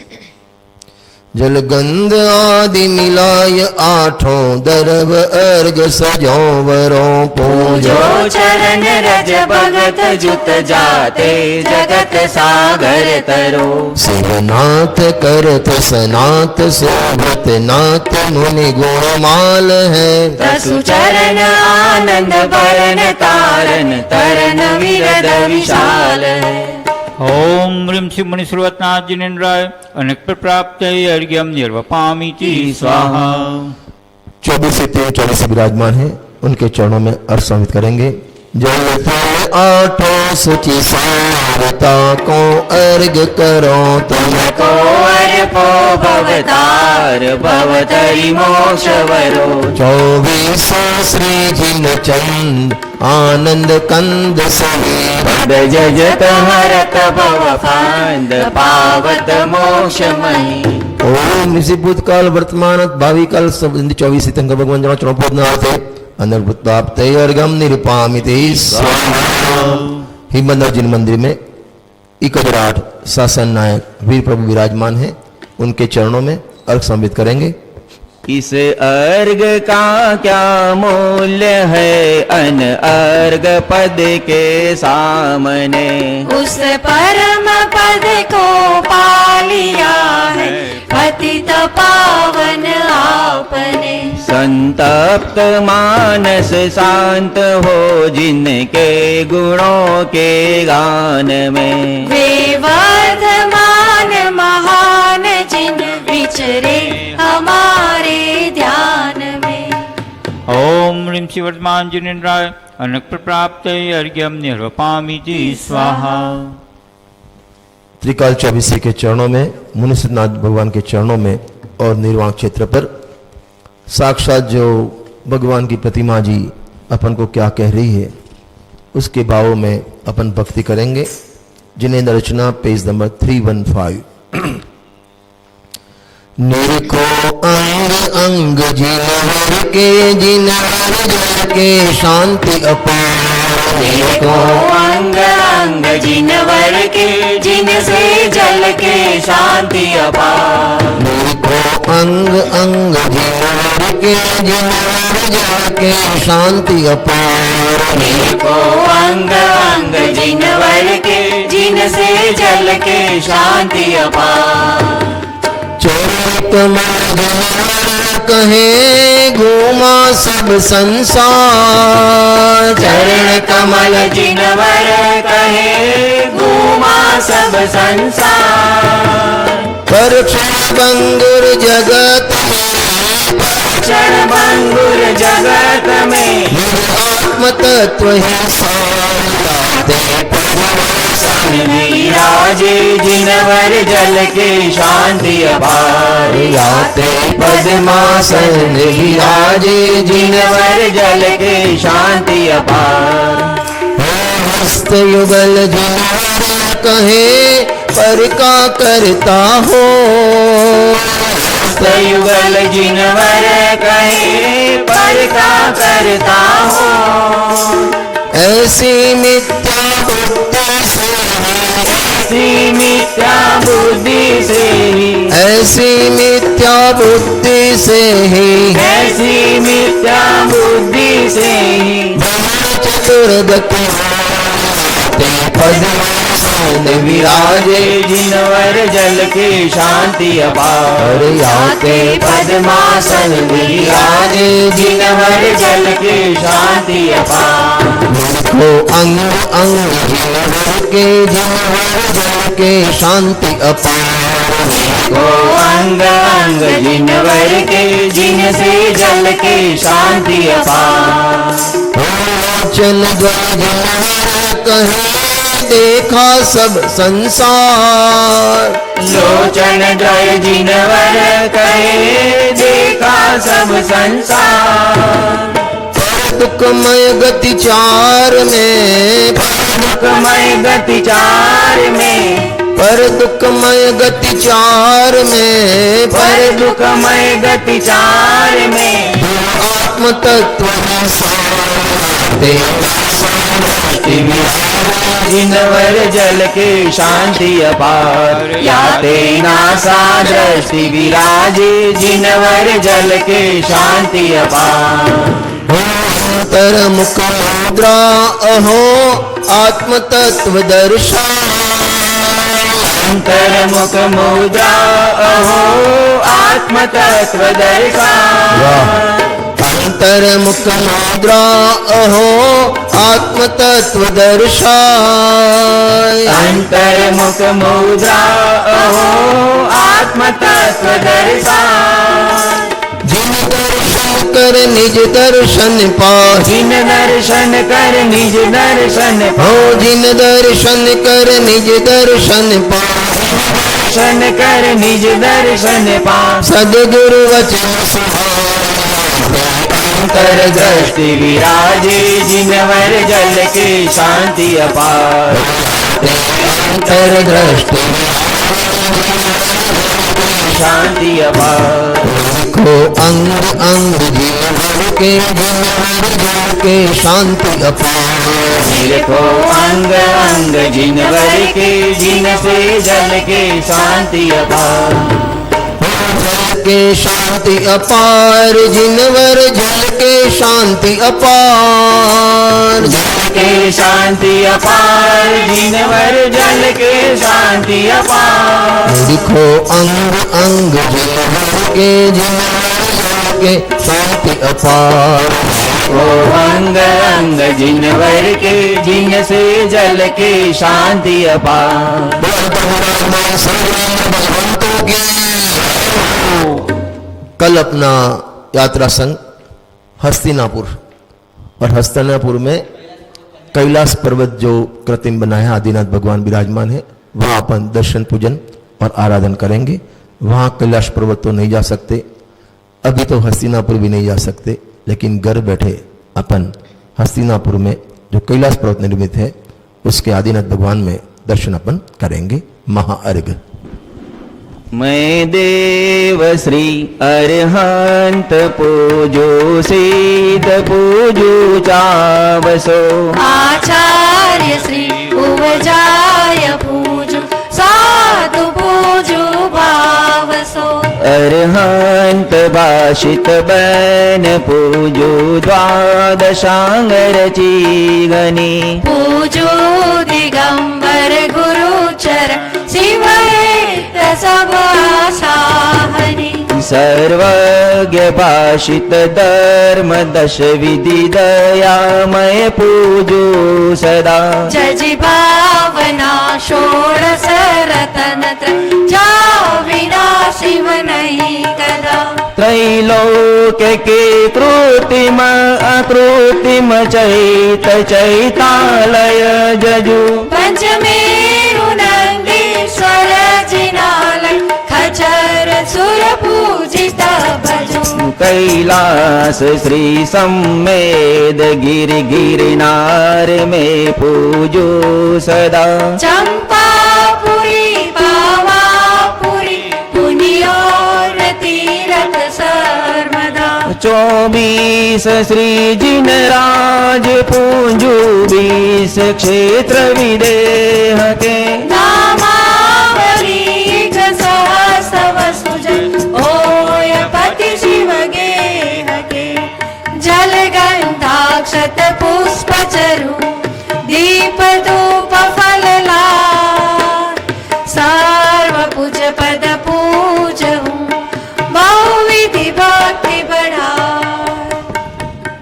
जल गंध आदि मिलाय आठों दरब अर्घ सजोवरों पूजो जो चरण रज भगत जुत जाते जगत सागर तरो। शिवनाथ करत सनात सोभत नाथ मुनि गुणमाल है। तसु चरण आनंद भरन तारन तरन विरद विशाल है। ओम ह्रीं श्री मुनिश्रीवतनाथ जिनेन्द्राय अनेक प्राप्त अर्घ्यम निर्वपामीति स्वाहा। 24 से 24 विराजमान है, उनके चरणों में अर्घ समर्पित करेंगे। जल आठों सुचि सारता को अर्घ करो तुमको अर्पो भवतार भवतरि मोक्ष वरो। 24 श्री जिन चंद आनंद कंद समीर पद जजत हरत भव फांद पावत मोक्ष मही। ओम ऋषि भूतकाल वर्तमान भावी काल सब 24 तीर्थंकर भगवान जन चरणों अनर्भुताप्त अर्घम निरुपामिते स्वाहा। हिमंदर जिन मंदिर में 1008 शासन नायक वीर प्रभु विराजमान हैं, उनके चरणों में अर्घ समर्पित करेंगे। इस अर्घ का क्या मूल्य है अन अर्घ पद के सामने। उस परम पद को पा लिया है पतित पावन आपने। संतप्त मानस शांत हो जिनके गुणों के गान में। वे वर्धमान महान जिन विचरे हमारे ध्यान में। ओम ह्रीं श्री वर्तमान जिनेन्द्राय अनेक प्राप्त अर्घ्यम निर्वपामीति स्वाहा। त्रिकाल 24 के चरणों में, मुनिसिद्धनाथ भगवान के चरणों में और निर्वाण क्षेत्र पर साक्षात जो भगवान की प्रतिमा जी अपन को क्या कह रही है, उसके भावों में अपन भक्ति करेंगे। जिनेन्द्र रचना पेज नंबर 315। निरको अंग अंग जिनवर के जिनवर के शांति अपार। निरको अंग अंग जिनवर के जिनसे जल के शांति अपार। निरको अंग अंग जिनवर के जिनवर जल के शांति अपार। निरको अंग अंग जिनवर के जिनसे जल के शांति अपार। चरित कहे घूमा सब संसार। चरण कमल जिनवर कहे घूमा सब संसार। पर क्षण भंगुर जगत क्षण भंगुर जगत में आत्म तत्व ही सारते विराजे जिनवर जल के शांति अपार। याते पद्मासन विराजे जिनवर जल के शांति अपार। हस्त युगल जिनवर कहे पर का करता हो। युगल जिनवर कहे पर का करता हो। ऐसी मिथ्या बुद्धि से ऐसी मिथ्या बुद्धि से ही ऐसी मिथ्या बुद्धि से ही ऐसी मिथ्या बुद्धि से ही चतुर्गति पद्मासन विराजे जिनवर जल के शांति अपार। याते पद्मासन विराजे जिनवर जल के शांति अपार। को अंग अंग जिनवर के जिनवर जल के शांति अपार। को अंग अंग जिनवर के जिनसे जल के शांति अपार। लोचन जिनवर कहे देखा सब संसार। लोचन द्वय जिनवर कहे देखा सब संसार। दुखमय गति चार में, दुखमय गति चार में, पर दुखमय गति चार में, पर दुखमय गति चार में, आत्म तत्व जिनवर जल के शांति अपार, या तेना सा दृष्टि विराजे, जिनवर जल के शांति अपार। अंतर मुख मुद्रा अहो आत्म तत्व दर्शन, अंतर मुख मुद्रा अहो आत्म तत्व दर्शन, अंतर मुख मुद्रा अहो आत्म तत्व दर्शन, अंतर मुख मुद्रा अहो आत्म तत्व दर्शन। जिन दर्शन कर निज दर्शन पाहि, जिन दर्शन कर निज दर्शन हो जिन दर्शन कर निज दर्शन पाहि, दर्शन कर निज दर्शन पा, सद्गुरु वचन अंतर दृष्टि विराजे, जिनवर जल के शांति अपार, अंतर दृष्टि शांति अपार। को अंग अंग जीवन के शांति अपार, देखो अंग अंग जिनवर के, जिन से जल के शांति अपार, के शांति अपार, जिनवर जल के शांति अपार, जल के शांति अपार, जिनवर जल के शांति अपार। लिखो अंग अंग जिनवर के शांति अपार, ओ अंग अंग जिनवर के, जिन से जल के शांति अपार। कल अपना यात्रा संघ हस्तिनापुर, और हस्तिनापुर में कैलाश पर्वत जो कृत्रिम बना है, आदिनाथ भगवान विराजमान है, वहाँ अपन दर्शन पूजन और आराधन करेंगे। वहाँ कैलाश पर्वत तो नहीं जा सकते, अभी तो हस्तिनापुर भी नहीं जा सकते, लेकिन घर बैठे अपन हस्तिनापुर में जो कैलाश पर्वत निर्मित है उसके आदिनाथ भगवान में दर्शन अपन करेंगे। महाअर्घ। मैं देव श्री अरहंत पूजो सिद्ध पूजो चावसो, आचार्य श्री उपजाय पूजो साधु पूजो भावसो, अरहंत भाषित बन पूजो द्वादशांगर चीगनी, पूजो दिगंबर गुरुचर शिवये सब आशाहनि, सर्वज्ञ भाषित धर्म दश विधि दयामय पूजो सदा, जजि भावना षोडश रतन जाओ विना शिव नहीं कदा, त्रैलोक्य के कृत्रिम अकृत्रिम चैत चैतालय जजु, पंचमेरु नंदीश्वर जिनालय खचर सुर पूजित भजो, कैलास श्री सम्मेद गिरि गिरनार में पूजो सदा, चंपापुरी पावापुरी पुनियोर तीरथ सर्वदा, 24 श्री जिनराज पूंजू 20 क्षेत्र विदेह के, नामावली सहस्रव सुजन ओय पति शिव गेह के, जल गंधाक्षत पुष्प चरु दीप धूप फलला, सर्व पूज पद पूजहूँ बहुविधि भक्ति बढ़ा।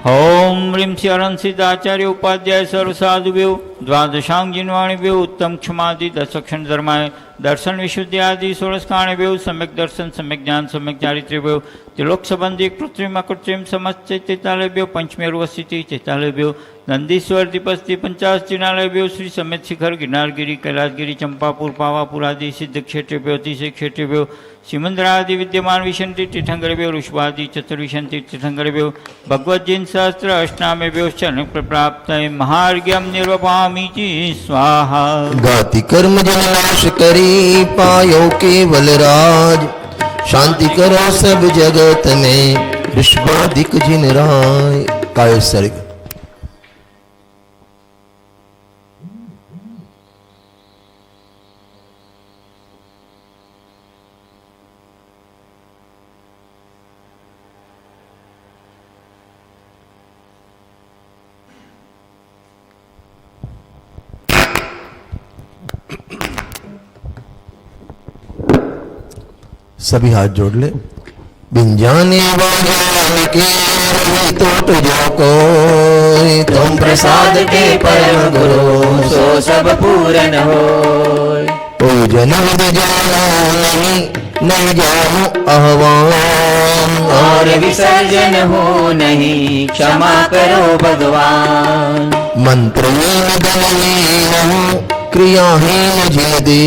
ओम ह्रीं श्री अनंत सिद्धाचार्य उपाध्याय सर्व साधुभ्यो द्वादशांग जिन्वाणिभ्यो उत्तम क्षमादि दशक्षण धर्माय दर्शन विशुद्धि आदि षोडशकाणिभ्यो सम्यक दर्शन सम्यक ज्ञान सम्यक चारित्र्यभ्यो त्रिलोक संबंधी कृत्रिम अकृत्रिम समस्त चैतालयभ्यो पंचमेरु स्थिति चैतालयभ्यो नंदीश्वर दीपस्थी 50 चिनालयभ्यो श्री समेत शिखर गिरनारगिरी कैलासगिरी चंपापुर पावापुर आदि सिद्ध क्षेत्रेभ्यो अतिशय क्षेत्रेभ्यो सिमंद्रादि विद्यमान विशंति तीर्थंकरेभ्यो ऋषभादि चतुर्विशंति तीर्थंकरेभ्यो भगवद्जीन सहस्त्र अष्टामेभ्यो शरण प्राप्त महार्घ्यम निर्वपामि स्वाहा। गाति कर्म जनाश करी पायो केवल राज, शांति करो सब जगत में ऋषभादिक जिन राय। काय सर्ग। सभी हाथ जोड़ ले। बिन जाने वाले के तो तुझो को, तुम प्रसाद के परम गुरु सो सब पूरन हो। ओ जन्म जानो नहीं जानो आह्वान, और विसर्जन हो नहीं क्षमा करो भगवान। मंत्रहीन दलहीन क्रियाहीन जिन दे,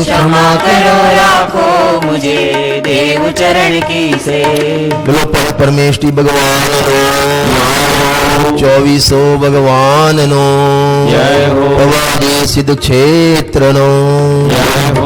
क्षमा करो राखो मुझे देव चरण की से। बोलो परमेष्टि भगवान नो, 24 भगवान नो, जय हो। पवादी सिद्ध क्षेत्र नो, जय हो।